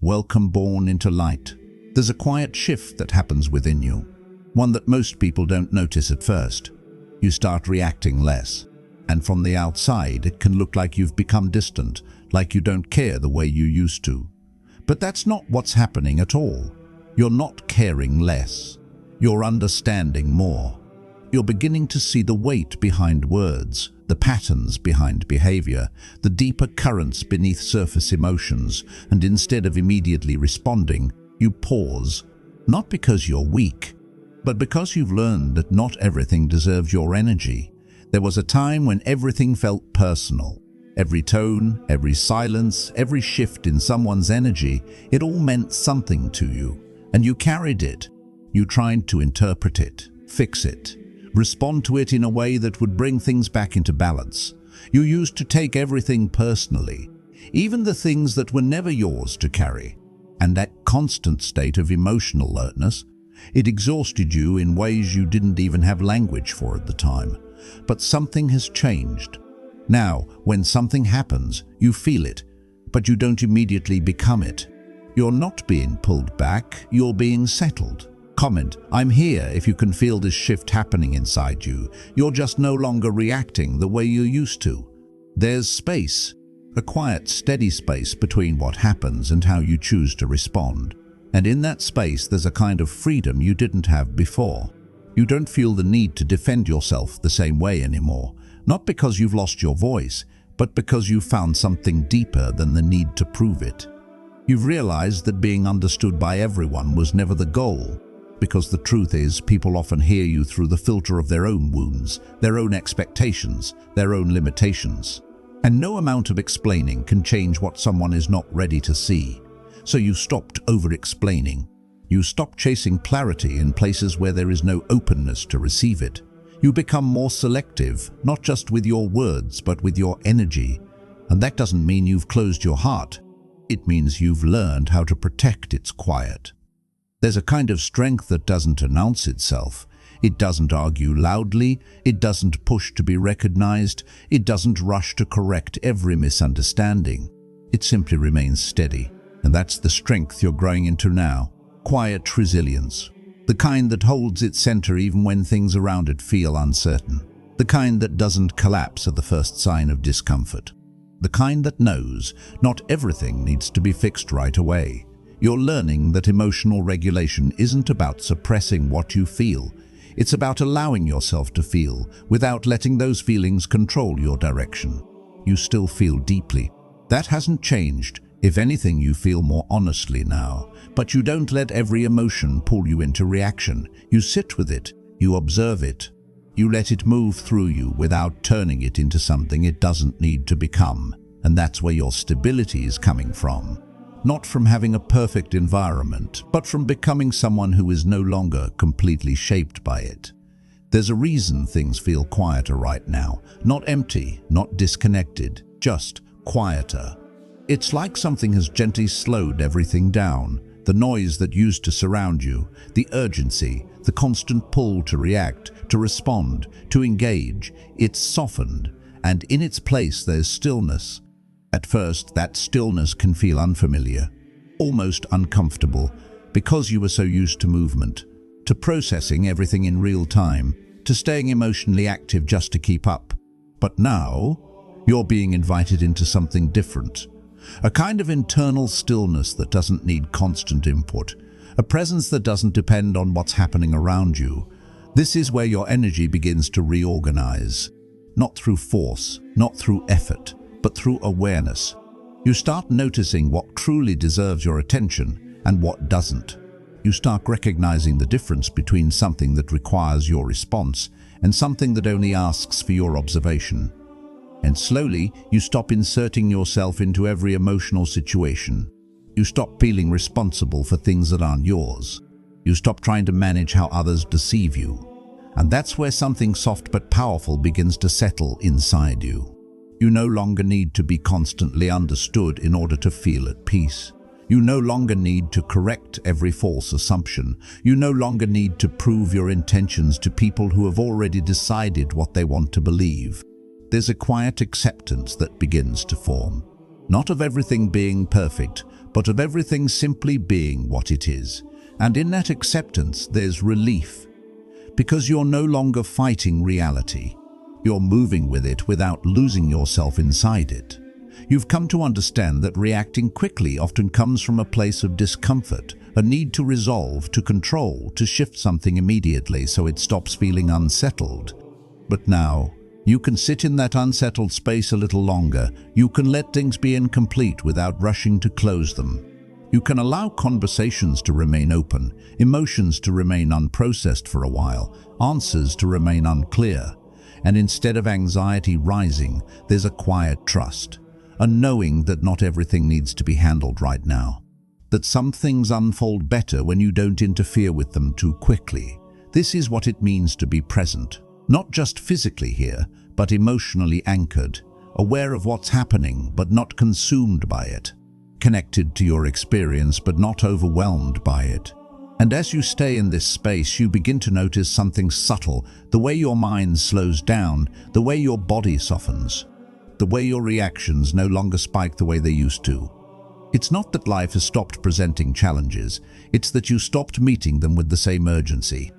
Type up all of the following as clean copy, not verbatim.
welcome born into light. There's a quiet shift that happens within you, one that most people don't notice at first. You start reacting less, and from the outside it can look like you've become distant, like you don't care the way you used to. But that's not what's happening at all. You're not caring less. You're understanding more. You're beginning to see the weight behind words, the patterns behind behavior, the deeper currents beneath surface emotions, and instead of immediately responding, you pause, not because you're weak, but because you've learned that not everything deserves your energy. There was a time when everything felt personal. Every tone, every silence, every shift in someone's energy, it all meant something to you, and you carried it. You tried to interpret it, fix it, respond to it in a way that would bring things back into balance. You used to take everything personally, even the things that were never yours to carry. And that constant state of emotional alertness, it exhausted you in ways you didn't even have language for at the time. But something has changed. Now, when something happens, you feel it, but you don't immediately become it. You're not being pulled back, you're being settled. Comment, I'm here if you can feel this shift happening inside you. You're just no longer reacting the way you used to. There's space, a quiet, steady space between what happens and how you choose to respond. And in that space, there's a kind of freedom you didn't have before. You don't feel the need to defend yourself the same way anymore, not because you've lost your voice, but because you've found something deeper than the need to prove it. You've realized that being understood by everyone was never the goal, because the truth is, people often hear you through the filter of their own wounds, their own expectations, their own limitations. And no amount of explaining can change what someone is not ready to see. So you stopped over-explaining. You stopped chasing clarity in places where there is no openness to receive it. You become more selective, not just with your words, but with your energy. And that doesn't mean you've closed your heart. It means you've learned how to protect its quiet. There's a kind of strength that doesn't announce itself. It doesn't argue loudly. It doesn't push to be recognized. It doesn't rush to correct every misunderstanding. It simply remains steady. And that's the strength you're growing into now. Quiet resilience. The kind that holds its center even when things around it feel uncertain. The kind that doesn't collapse at the first sign of discomfort. The kind that knows not everything needs to be fixed right away. You're learning that emotional regulation isn't about suppressing what you feel. It's about allowing yourself to feel without letting those feelings control your direction. You still feel deeply. That hasn't changed. If anything, you feel more honestly now. But you don't let every emotion pull you into reaction. You sit with it. You observe it. You let it move through you without turning it into something it doesn't need to become. And that's where your stability is coming from. Not from having a perfect environment, but from becoming someone who is no longer completely shaped by it. There's a reason things feel quieter right now. Not empty, not disconnected, just quieter. It's like something has gently slowed everything down. The noise that used to surround you, the urgency, the constant pull to react, to respond, to engage, it's softened, and in its place there's stillness. At first, that stillness can feel unfamiliar, almost uncomfortable, because you were so used to movement, to processing everything in real time, to staying emotionally active just to keep up. But now, you're being invited into something different. A kind of internal stillness that doesn't need constant input, a presence that doesn't depend on what's happening around you. This is where your energy begins to reorganize, not through force, not through effort, but through awareness. You start noticing what truly deserves your attention and what doesn't. You start recognizing the difference between something that requires your response and something that only asks for your observation. And slowly, you stop inserting yourself into every emotional situation. You stop feeling responsible for things that aren't yours. You stop trying to manage how others deceive you. And that's where something soft but powerful begins to settle inside you. You no longer need to be constantly understood in order to feel at peace. You no longer need to correct every false assumption. You no longer need to prove your intentions to people who have already decided what they want to believe. There's a quiet acceptance that begins to form, not of everything being perfect, but of everything simply being what it is. And in that acceptance, there's relief. Because you're no longer fighting reality. You're moving with it without losing yourself inside it. You've come to understand that reacting quickly often comes from a place of discomfort, a need to resolve, to control, to shift something immediately so it stops feeling unsettled. But now, you can sit in that unsettled space a little longer. You can let things be incomplete without rushing to close them. You can allow conversations to remain open, emotions to remain unprocessed for a while, answers to remain unclear. And instead of anxiety rising, there's a quiet trust, a knowing that not everything needs to be handled right now. That some things unfold better when you don't interfere with them too quickly. This is what it means to be present. Not just physically here, but emotionally anchored, aware of what's happening but not consumed by it, connected to your experience but not overwhelmed by it. And as you stay in this space, you begin to notice something subtle, the way your mind slows down, the way your body softens, the way your reactions no longer spike the way they used to. It's not that life has stopped presenting challenges, it's that you stopped meeting them with the same urgency.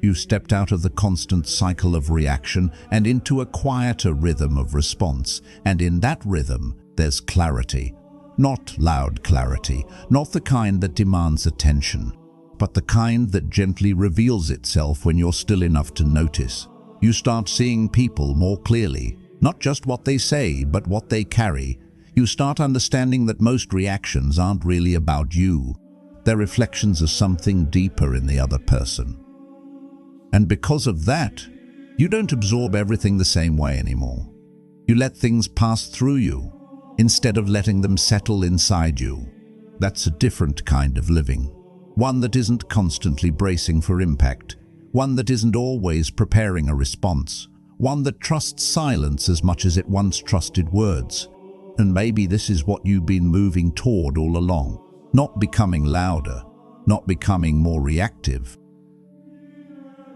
You stepped out of the constant cycle of reaction and into a quieter rhythm of response, and in that rhythm, there's clarity. Not loud clarity, not the kind that demands attention, but the kind that gently reveals itself when you're still enough to notice. You start seeing people more clearly, not just what they say, but what they carry. You start understanding that most reactions aren't really about you. They're reflections of something deeper in the other person. And because of that, you don't absorb everything the same way anymore. You let things pass through you, instead of letting them settle inside you. That's a different kind of living. One that isn't constantly bracing for impact. One that isn't always preparing a response. One that trusts silence as much as it once trusted words. And maybe this is what you've been moving toward all along. Not becoming louder, not becoming more reactive,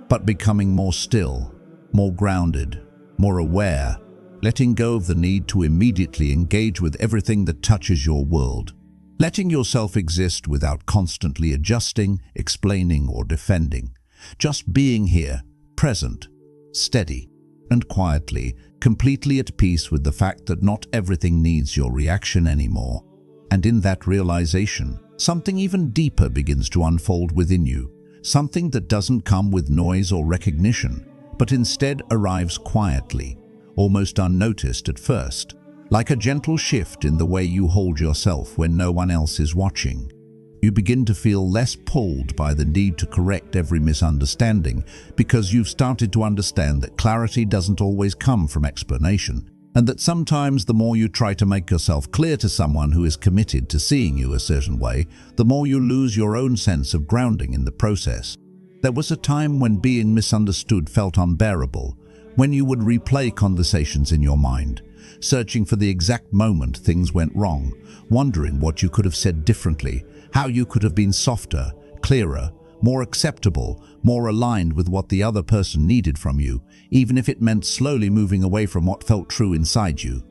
but becoming more still, more grounded, more aware, letting go of the need to immediately engage with everything that touches your world. Letting yourself exist without constantly adjusting, explaining, or defending. Just being here, present, steady, and quietly, completely at peace with the fact that not everything needs your reaction anymore. And in that realization, something even deeper begins to unfold within you. Something that doesn't come with noise or recognition, but instead arrives quietly, almost unnoticed at first, like a gentle shift in the way you hold yourself when no one else is watching. You begin to feel less pulled by the need to correct every misunderstanding because you've started to understand that clarity doesn't always come from explanation, and that sometimes the more you try to make yourself clear to someone who is committed to seeing you a certain way, the more you lose your own sense of grounding in the process. There was a time when being misunderstood felt unbearable, when you would replay conversations in your mind, searching for the exact moment things went wrong, wondering what you could have said differently, how you could have been softer, clearer, more acceptable, more aligned with what the other person needed from you, even if it meant slowly moving away from what felt true inside you.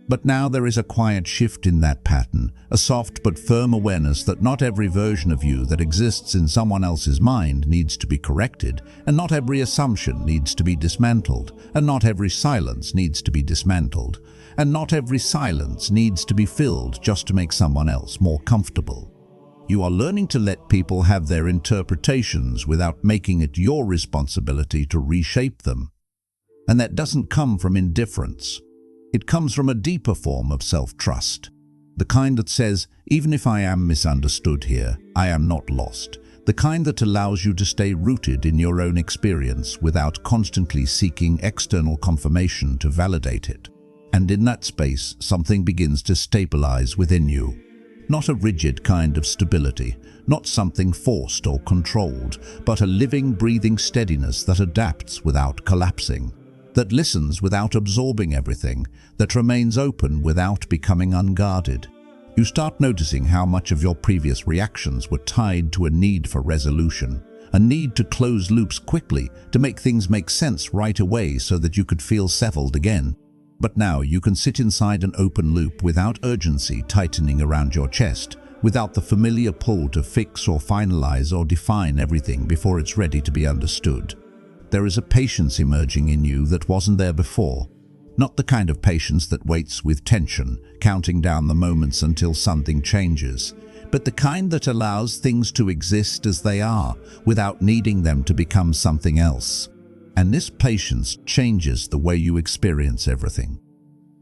But now there is a quiet shift in that pattern, a soft but firm awareness that not every version of you that exists in someone else's mind needs to be corrected, and not every assumption needs to be dismantled, and not every silence needs to be dismantled, and not every silence needs to be filled just to make someone else more comfortable. You are learning to let people have their interpretations without making it your responsibility to reshape them. And that doesn't come from indifference. It comes from a deeper form of self-trust. The kind that says, even if I am misunderstood here, I am not lost. The kind that allows you to stay rooted in your own experience without constantly seeking external confirmation to validate it. And in that space, something begins to stabilize within you. Not a rigid kind of stability, not something forced or controlled, but a living, breathing steadiness that adapts without collapsing, that listens without absorbing everything, that remains open without becoming unguarded. You start noticing how much of your previous reactions were tied to a need for resolution, a need to close loops quickly, to make things make sense right away so that you could feel settled again. But now you can sit inside an open loop without urgency tightening around your chest, without the familiar pull to fix or finalize or define everything before it's ready to be understood. There is a patience emerging in you that wasn't there before. Not the kind of patience that waits with tension, counting down the moments until something changes, but the kind that allows things to exist as they are, without needing them to become something else. And this patience changes the way you experience everything.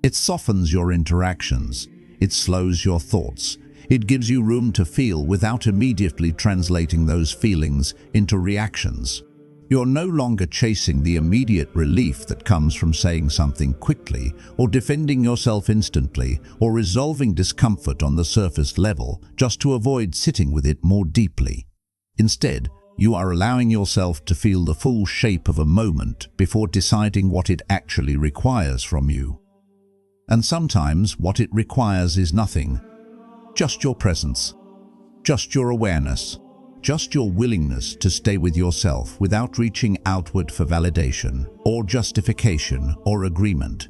It softens your interactions, it slows your thoughts, it gives you room to feel without immediately translating those feelings into reactions. You're no longer chasing the immediate relief that comes from saying something quickly, or defending yourself instantly, or resolving discomfort on the surface level just to avoid sitting with it more deeply. Instead, you are allowing yourself to feel the full shape of a moment before deciding what it actually requires from you. And sometimes what it requires is nothing. Just your presence. Just your awareness. Just your willingness to stay with yourself without reaching outward for validation or justification or agreement.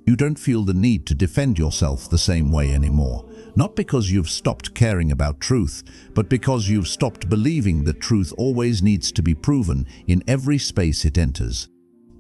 You don't feel the need to defend yourself the same way anymore, not because you've stopped caring about truth, but because you've stopped believing that truth always needs to be proven in every space it enters.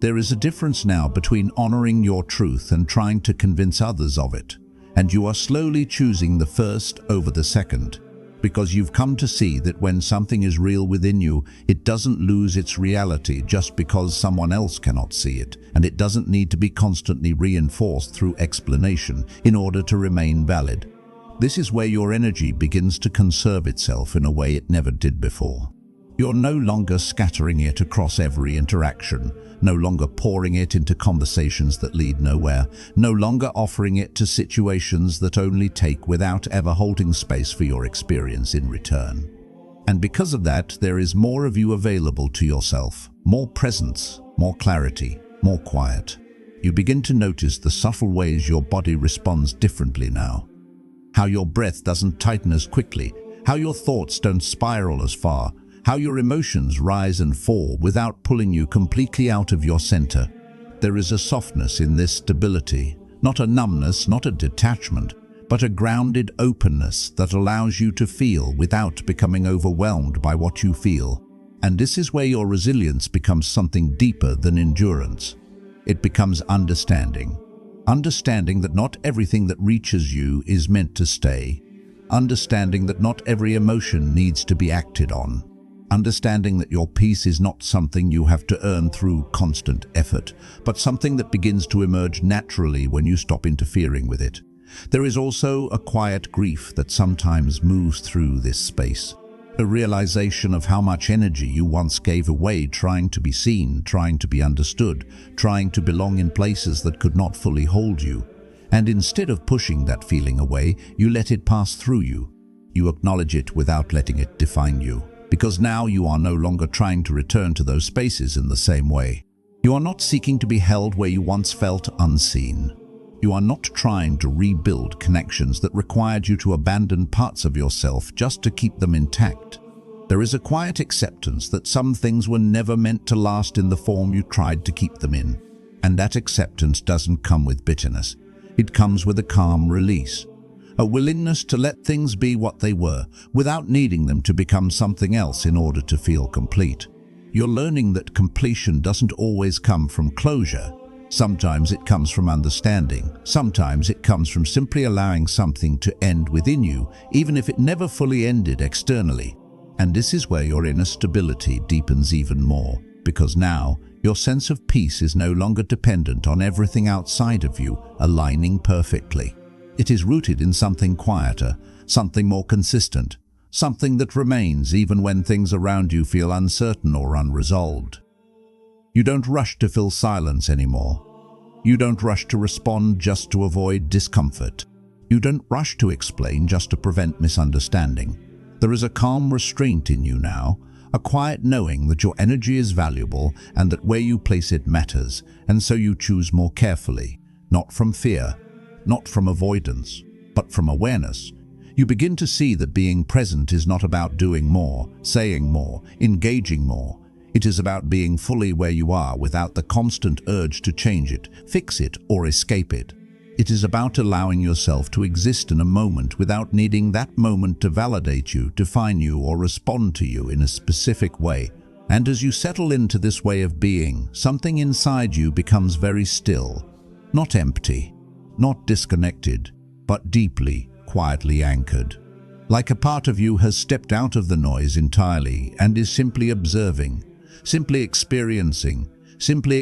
There is a difference now between honoring your truth and trying to convince others of it, and you are slowly choosing the first over the second. Because you've come to see that when something is real within you, it doesn't lose its reality just because someone else cannot see it, and it doesn't need to be constantly reinforced through explanation in order to remain valid. This is where your energy begins to conserve itself in a way it never did before. You're no longer scattering it across every interaction, no longer pouring it into conversations that lead nowhere, no longer offering it to situations that only take without ever holding space for your experience in return. And because of that, there is more of you available to yourself, more presence, more clarity, more quiet. You begin to notice the subtle ways your body responds differently now. How your breath doesn't tighten as quickly, how your thoughts don't spiral as far, how your emotions rise and fall without pulling you completely out of your center. There is a softness in this stability, not a numbness, not a detachment, but a grounded openness that allows you to feel without becoming overwhelmed by what you feel. And this is where your resilience becomes something deeper than endurance. It becomes understanding. Understanding that not everything that reaches you is meant to stay. Understanding that not every emotion needs to be acted on. Understanding that your peace is not something you have to earn through constant effort, but something that begins to emerge naturally when you stop interfering with it. There is also a quiet grief that sometimes moves through this space. A realization of how much energy you once gave away trying to be seen, trying to be understood, trying to belong in places that could not fully hold you. And instead of pushing that feeling away, you let it pass through you. You acknowledge it without letting it define you. Because now you are no longer trying to return to those spaces in the same way. You are not seeking to be held where you once felt unseen. You are not trying to rebuild connections that required you to abandon parts of yourself just to keep them intact. There is a quiet acceptance that some things were never meant to last in the form you tried to keep them in. And that acceptance doesn't come with bitterness. It comes with a calm release. A willingness to let things be what they were, without needing them to become something else in order to feel complete. You're learning that completion doesn't always come from closure. Sometimes it comes from understanding. Sometimes it comes from simply allowing something to end within you, even if it never fully ended externally. And this is where your inner stability deepens even more, because now your sense of peace is no longer dependent on everything outside of you aligning perfectly. It is rooted in something quieter, something more consistent, something that remains even when things around you feel uncertain or unresolved. You don't rush to fill silence anymore. You don't rush to respond just to avoid discomfort. You don't rush to explain just to prevent misunderstanding. There is a calm restraint in you now, a quiet knowing that your energy is valuable and that where you place it matters, and so you choose more carefully, not from fear, not from avoidance, but from awareness. You begin to see that being present is not about doing more, saying more, engaging more. It is about being fully where you are without the constant urge to change it, fix it, or escape it. It is about allowing yourself to exist in a moment without needing that moment to validate you, define you, or respond to you in a specific way. And as you settle into this way of being, something inside you becomes very still, not empty, not disconnected, but deeply, quietly anchored. Like a part of you has stepped out of the noise entirely and is simply observing, simply experiencing, simply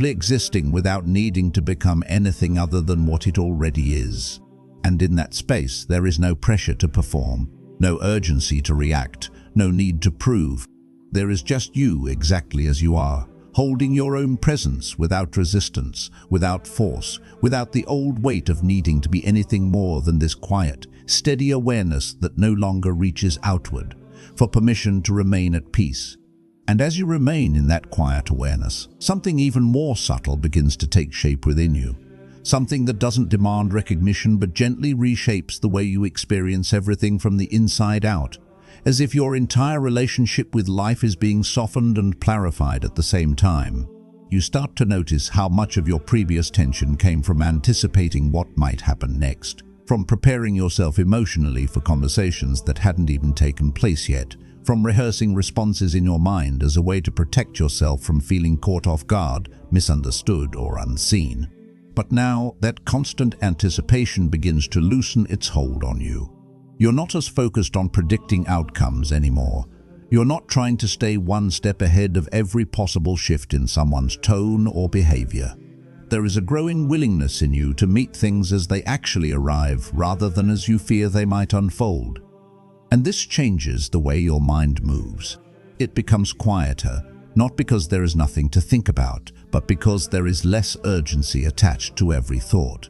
existing without needing to become anything other than what it already is. And in that space, there is no pressure to perform, no urgency to react, no need to prove. There is just you exactly as you are, holding your own presence without resistance, without force, without the old weight of needing to be anything more than this quiet, steady awareness that no longer reaches outward for permission to remain at peace. And as you remain in that quiet awareness, something even more subtle begins to take shape within you. Something that doesn't demand recognition but gently reshapes the way you experience everything from the inside out, as if your entire relationship with life is being softened and clarified at the same time. You start to notice how much of your previous tension came from anticipating what might happen next, from preparing yourself emotionally for conversations that hadn't even taken place yet, from rehearsing responses in your mind as a way to protect yourself from feeling caught off guard, misunderstood, or unseen. But now, that constant anticipation begins to loosen its hold on you. You're not as focused on predicting outcomes anymore. You're not trying to stay one step ahead of every possible shift in someone's tone or behavior. There is a growing willingness in you to meet things as they actually arrive rather than as you fear they might unfold. And this changes the way your mind moves. It becomes quieter, not because there is nothing to think about, but because there is less urgency attached to every thought.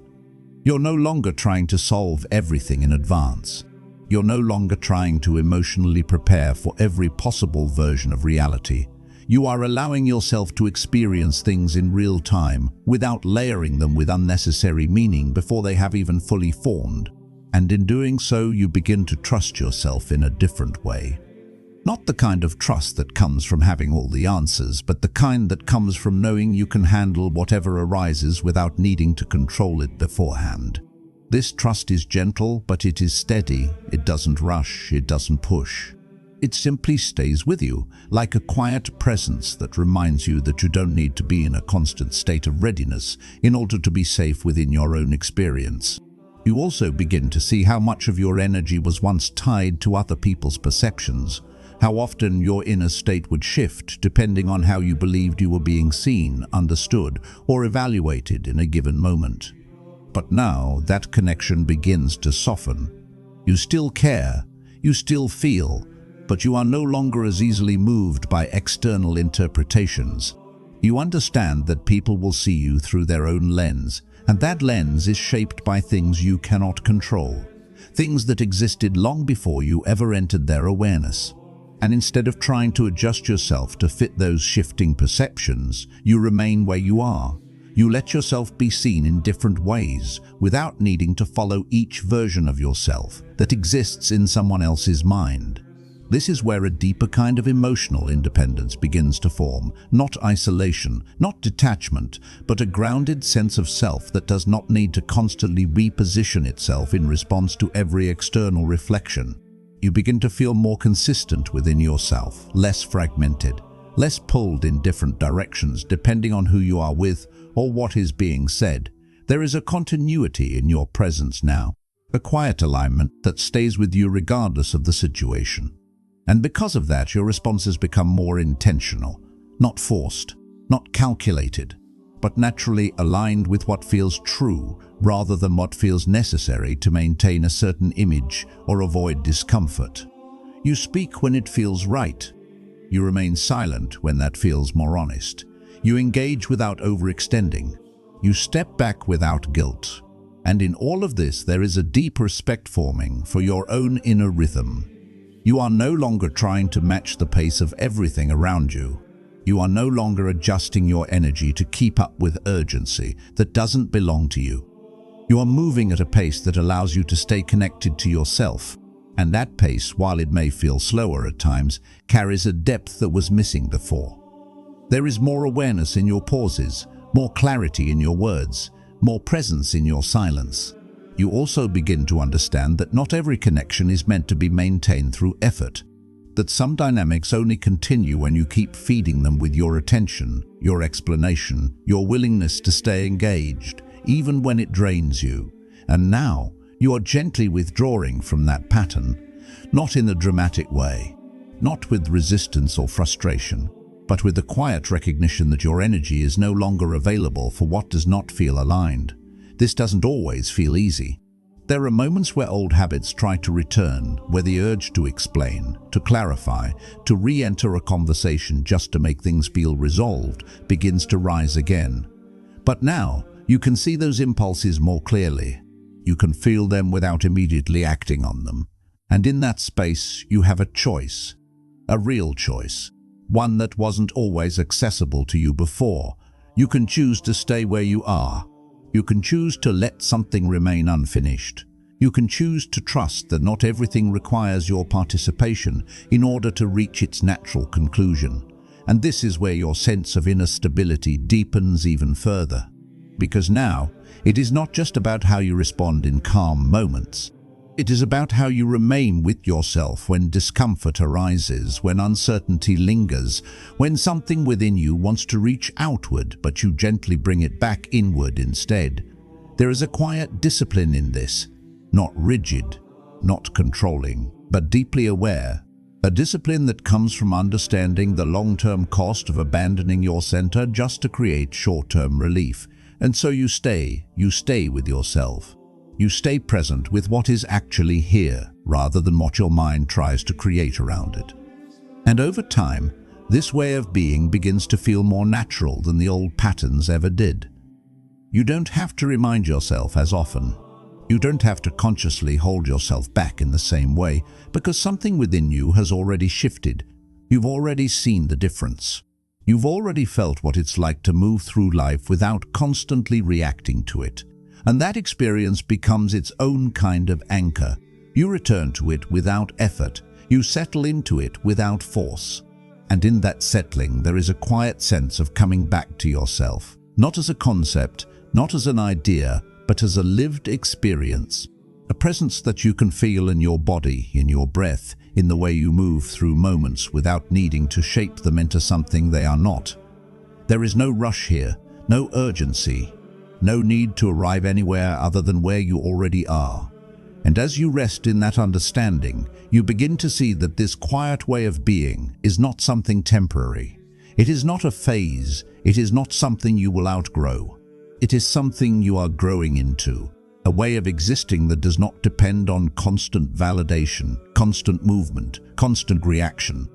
You're no longer trying to solve everything in advance. You're no longer trying to emotionally prepare for every possible version of reality. You are allowing yourself to experience things in real time without layering them with unnecessary meaning before they have even fully formed. And in doing so, you begin to trust yourself in a different way. Not the kind of trust that comes from having all the answers, but the kind that comes from knowing you can handle whatever arises without needing to control it beforehand. This trust is gentle, but it is steady. It doesn't rush, it doesn't push. It simply stays with you, like a quiet presence that reminds you that you don't need to be in a constant state of readiness in order to be safe within your own experience. You also begin to see how much of your energy was once tied to other people's perceptions, how often your inner state would shift depending on how you believed you were being seen, understood, or evaluated in a given moment. But now that connection begins to soften. You still care, you still feel, but you are no longer as easily moved by external interpretations. You understand that people will see you through their own lens, and that lens is shaped by things you cannot control, things that existed long before you ever entered their awareness. And instead of trying to adjust yourself to fit those shifting perceptions, you remain where you are. You let yourself be seen in different ways without needing to follow each version of yourself that exists in someone else's mind. This is where a deeper kind of emotional independence begins to form, not isolation, not detachment, but a grounded sense of self that does not need to constantly reposition itself in response to every external reflection. You begin to feel more consistent within yourself, less fragmented, less pulled in different directions depending on who you are with or what is being said. There is a continuity in your presence now, a quiet alignment that stays with you regardless of the situation. And because of that, your responses become more intentional, not forced, not calculated, but naturally aligned with what feels true rather than what feels necessary to maintain a certain image or avoid discomfort. You speak when it feels right. You remain silent when that feels more honest. You engage without overextending. You step back without guilt. And in all of this, there is a deep respect forming for your own inner rhythm. You are no longer trying to match the pace of everything around you. You are no longer adjusting your energy to keep up with urgency that doesn't belong to you. You are moving at a pace that allows you to stay connected to yourself, and that pace, while it may feel slower at times, carries a depth that was missing before. There is more awareness in your pauses, more clarity in your words, more presence in your silence. You also begin to understand that not every connection is meant to be maintained through effort, that some dynamics only continue when you keep feeding them with your attention, your explanation, your willingness to stay engaged, even when it drains you. And now, you are gently withdrawing from that pattern, not in a dramatic way, not with resistance or frustration, but with the quiet recognition that your energy is no longer available for what does not feel aligned. This doesn't always feel easy. There are moments where old habits try to return, where the urge to explain, to clarify, to re-enter a conversation just to make things feel resolved begins to rise again. But now, you can see those impulses more clearly. You can feel them without immediately acting on them. And in that space, you have a choice. A real choice. One that wasn't always accessible to you before. You can choose to stay where you are. You can choose to let something remain unfinished. You can choose to trust that not everything requires your participation in order to reach its natural conclusion. And this is where your sense of inner stability deepens even further. Because now, it is not just about how you respond in calm moments. It is about how you remain with yourself when discomfort arises, when uncertainty lingers, when something within you wants to reach outward, but you gently bring it back inward instead. There is a quiet discipline in this, not rigid, not controlling, but deeply aware. A discipline that comes from understanding the long-term cost of abandoning your center just to create short-term relief. And so you stay with yourself. You stay present with what is actually here, rather than what your mind tries to create around it. And over time, this way of being begins to feel more natural than the old patterns ever did. You don't have to remind yourself as often. You don't have to consciously hold yourself back in the same way, because something within you has already shifted. You've already seen the difference. You've already felt what it's like to move through life without constantly reacting to it. And that experience becomes its own kind of anchor. You return to it without effort. You settle into it without force. And in that settling, there is a quiet sense of coming back to yourself. Not as a concept, not as an idea, but as a lived experience. A presence that you can feel in your body, in your breath, in the way you move through moments without needing to shape them into something they are not. There is no rush here, no urgency. No need to arrive anywhere other than where you already are. And as you rest in that understanding, you begin to see that this quiet way of being is not something temporary. It is not a phase. It is not something you will outgrow. It is something you are growing into, a way of existing that does not depend on constant validation, constant movement, constant reaction.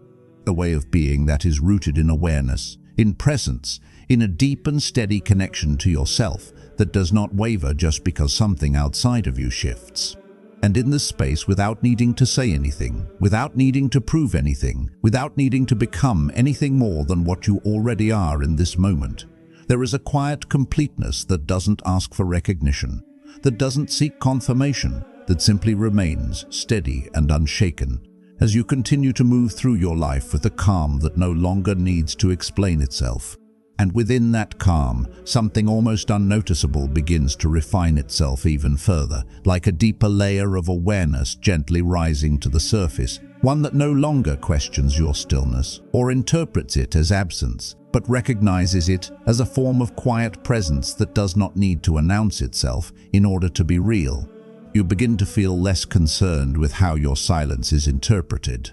A way of being that is rooted in awareness, in presence, in a deep and steady connection to yourself that does not waver just because something outside of you shifts. And in this space, without needing to say anything, without needing to prove anything, without needing to become anything more than what you already are in this moment, there is a quiet completeness that doesn't ask for recognition, that doesn't seek confirmation, that simply remains steady and unshaken as you continue to move through your life with a calm that no longer needs to explain itself. And within that calm, something almost unnoticeable begins to refine itself even further, like a deeper layer of awareness gently rising to the surface, one that no longer questions your stillness or interprets it as absence, but recognizes it as a form of quiet presence that does not need to announce itself in order to be real. You begin to feel less concerned with how your silence is interpreted.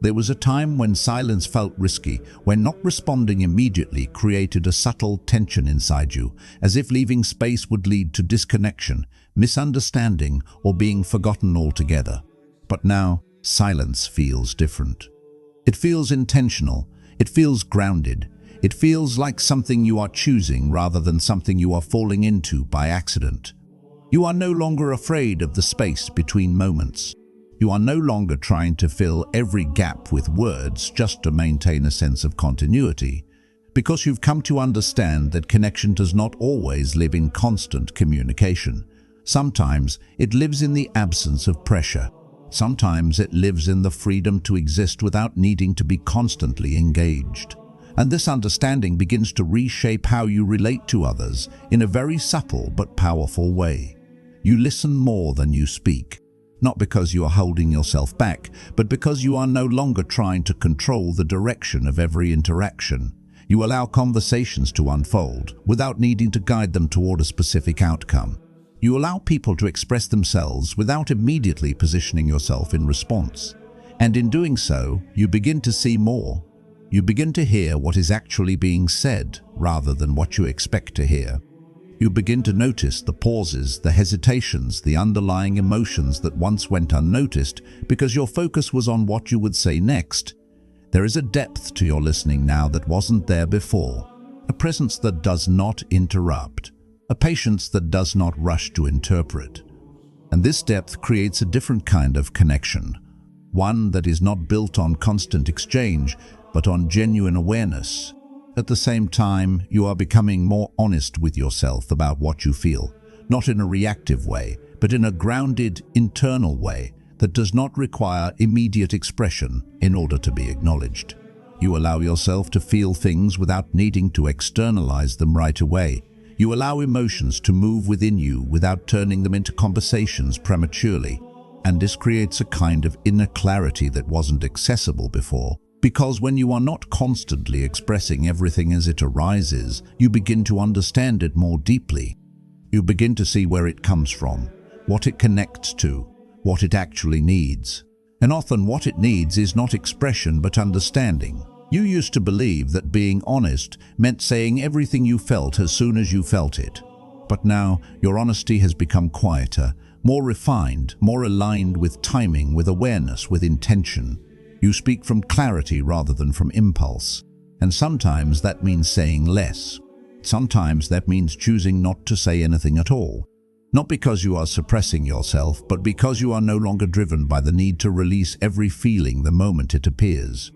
There was a time when silence felt risky, when not responding immediately created a subtle tension inside you, as if leaving space would lead to disconnection, misunderstanding, or being forgotten altogether. But now, silence feels different. It feels intentional. It feels grounded. It feels like something you are choosing rather than something you are falling into by accident. You are no longer afraid of the space between moments. You are no longer trying to fill every gap with words just to maintain a sense of continuity, because you've come to understand that connection does not always live in constant communication. Sometimes it lives in the absence of pressure. Sometimes it lives in the freedom to exist without needing to be constantly engaged. And this understanding begins to reshape how you relate to others in a very subtle but powerful way. You listen more than you speak, not because you are holding yourself back, but because you are no longer trying to control the direction of every interaction. You allow conversations to unfold without needing to guide them toward a specific outcome. You allow people to express themselves without immediately positioning yourself in response. And in doing so, you begin to see more. You begin to hear what is actually being said rather than what you expect to hear. You begin to notice the pauses, the hesitations, the underlying emotions that once went unnoticed because your focus was on what you would say next. There is a depth to your listening now that wasn't there before, a presence that does not interrupt, a patience that does not rush to interpret. And this depth creates a different kind of connection, one that is not built on constant exchange, but on genuine awareness. At the same time, you are becoming more honest with yourself about what you feel, not in a reactive way, but in a grounded, internal way that does not require immediate expression in order to be acknowledged. You allow yourself to feel things without needing to externalize them right away. You allow emotions to move within you without turning them into conversations prematurely. And this creates a kind of inner clarity that wasn't accessible before. Because when you are not constantly expressing everything as it arises, you begin to understand it more deeply. You begin to see where it comes from, what it connects to, what it actually needs. And often what it needs is not expression but understanding. You used to believe that being honest meant saying everything you felt as soon as you felt it. But now your honesty has become quieter, more refined, more aligned with timing, with awareness, with intention. You speak from clarity rather than from impulse. And sometimes that means saying less. Sometimes that means choosing not to say anything at all. Not because you are suppressing yourself, but because you are no longer driven by the need to release every feeling the moment it appears.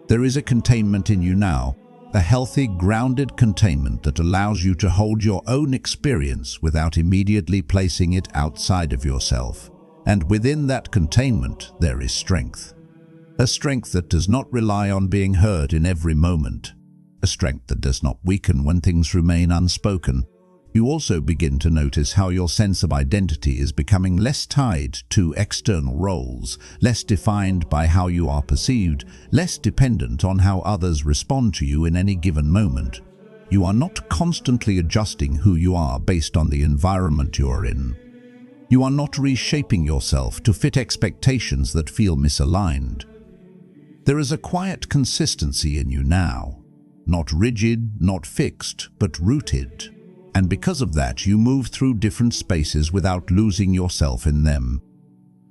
There is a containment in you now, a healthy, grounded containment that allows you to hold your own experience without immediately placing it outside of yourself. And within that containment, there is strength. A strength that does not rely on being heard in every moment. A strength that does not weaken when things remain unspoken. You also begin to notice how your sense of identity is becoming less tied to external roles, less defined by how you are perceived, less dependent on how others respond to you in any given moment. You are not constantly adjusting who you are based on the environment you are in. You are not reshaping yourself to fit expectations that feel misaligned. There is a quiet consistency in you now, not rigid, not fixed, but rooted. And because of that, you move through different spaces without losing yourself in them.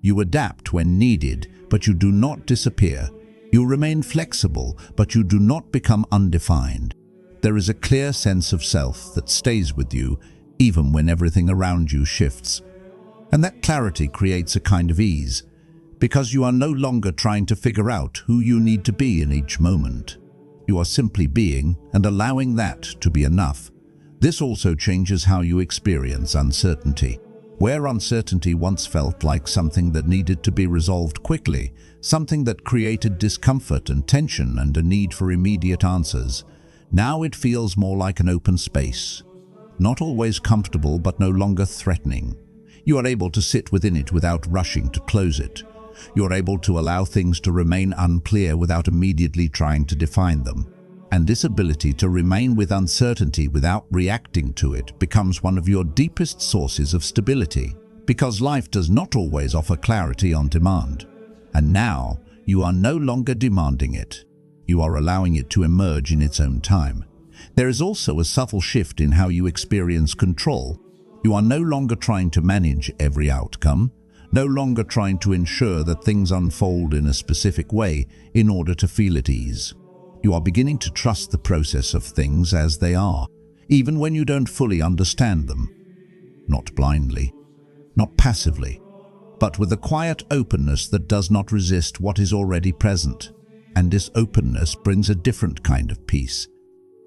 You adapt when needed, but you do not disappear. You remain flexible, but you do not become undefined. There is a clear sense of self that stays with you, even when everything around you shifts. And that clarity creates a kind of ease, because you are no longer trying to figure out who you need to be in each moment. You are simply being and allowing that to be enough. This also changes how you experience uncertainty. Where uncertainty once felt like something that needed to be resolved quickly, something that created discomfort and tension and a need for immediate answers, now it feels more like an open space. Not always comfortable, but no longer threatening. You are able to sit within it without rushing to close it. You are able to allow things to remain unclear without immediately trying to define them. And this ability to remain with uncertainty without reacting to it becomes one of your deepest sources of stability, because life does not always offer clarity on demand. And now, you are no longer demanding it. You are allowing it to emerge in its own time. There is also a subtle shift in how you experience control. You are no longer trying to manage every outcome, no longer trying to ensure that things unfold in a specific way in order to feel at ease. You are beginning to trust the process of things as they are, even when you don't fully understand them. Not blindly, not passively, but with a quiet openness that does not resist what is already present. And this openness brings a different kind of peace.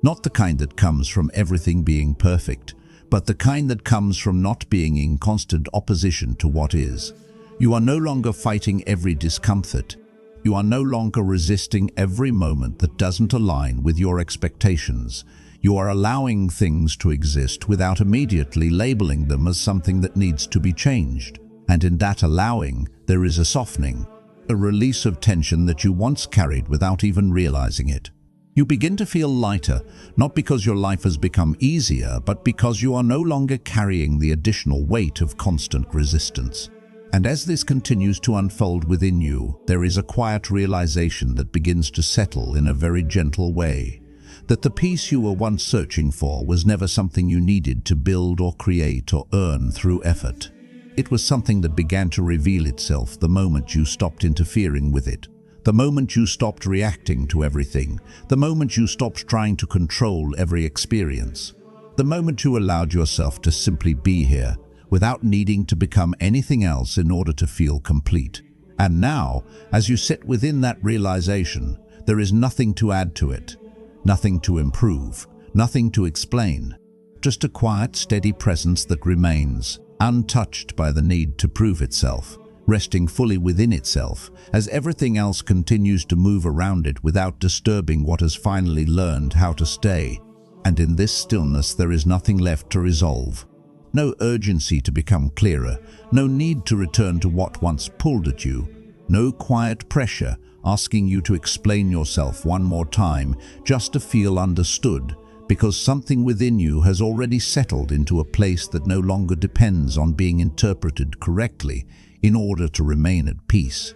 Not the kind that comes from everything being perfect, but the kind that comes from not being in constant opposition to what is. You are no longer fighting every discomfort. You are no longer resisting every moment that doesn't align with your expectations. You are allowing things to exist without immediately labeling them as something that needs to be changed. And in that allowing, there is a softening, a release of tension that you once carried without even realizing it. You begin to feel lighter, not because your life has become easier, but because you are no longer carrying the additional weight of constant resistance. And as this continues to unfold within you, there is a quiet realization that begins to settle in a very gentle way, that the peace you were once searching for was never something you needed to build or create or earn through effort. It was something that began to reveal itself the moment you stopped interfering with it, the moment you stopped reacting to everything, the moment you stopped trying to control every experience, the moment you allowed yourself to simply be here without needing to become anything else in order to feel complete. And now, as you sit within that realization, there is nothing to add to it, nothing to improve, nothing to explain, just a quiet, steady presence that remains, untouched by the need to prove itself, resting fully within itself, as everything else continues to move around it without disturbing what has finally learned how to stay. And in this stillness there is nothing left to resolve. No urgency to become clearer, no need to return to what once pulled at you, no quiet pressure asking you to explain yourself one more time just to feel understood, because something within you has already settled into a place that no longer depends on being interpreted correctly in order to remain at peace.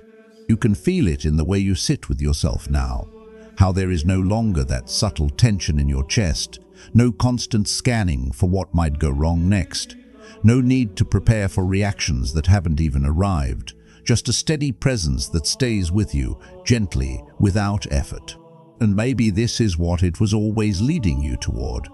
You can feel it in the way you sit with yourself now, how there is no longer that subtle tension in your chest, no constant scanning for what might go wrong next, no need to prepare for reactions that haven't even arrived, just a steady presence that stays with you, gently, without effort. And maybe this is what it was always leading you toward.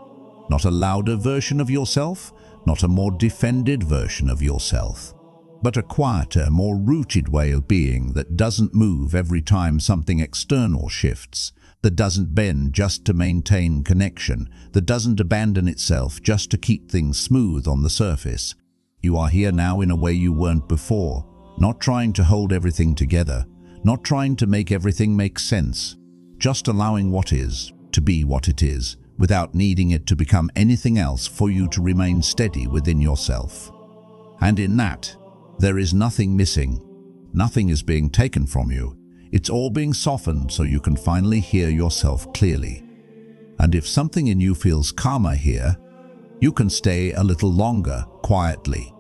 Not a louder version of yourself, not a more defended version of yourself, but a quieter, more rooted way of being that doesn't move every time something external shifts, that doesn't bend just to maintain connection, that doesn't abandon itself just to keep things smooth on the surface. You are here now in a way you weren't before, not trying to hold everything together, not trying to make everything make sense, just allowing what is to be what it is, without needing it to become anything else for you to remain steady within yourself. And in that, there is nothing missing. Nothing is being taken from you. It's all being softened so you can finally hear yourself clearly. And if something in you feels calmer here, you can stay a little longer, quietly,